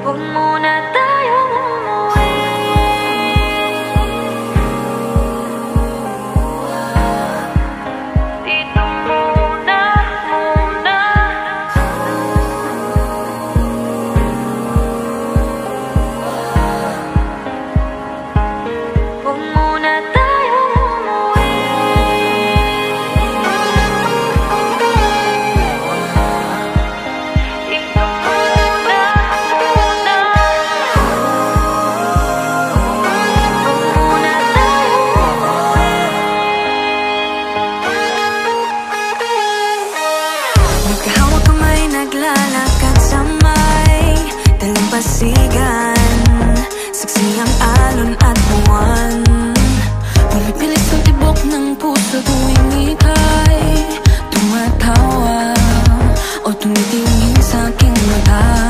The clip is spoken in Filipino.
Huwag muna tayong umuwi. Dito muna, muna. Huwag muna tayong umuwi. Dito muna, muna. Huwag muna tayong umuwi. Magkahawak kamay, naglalakad sa may dalampasigan.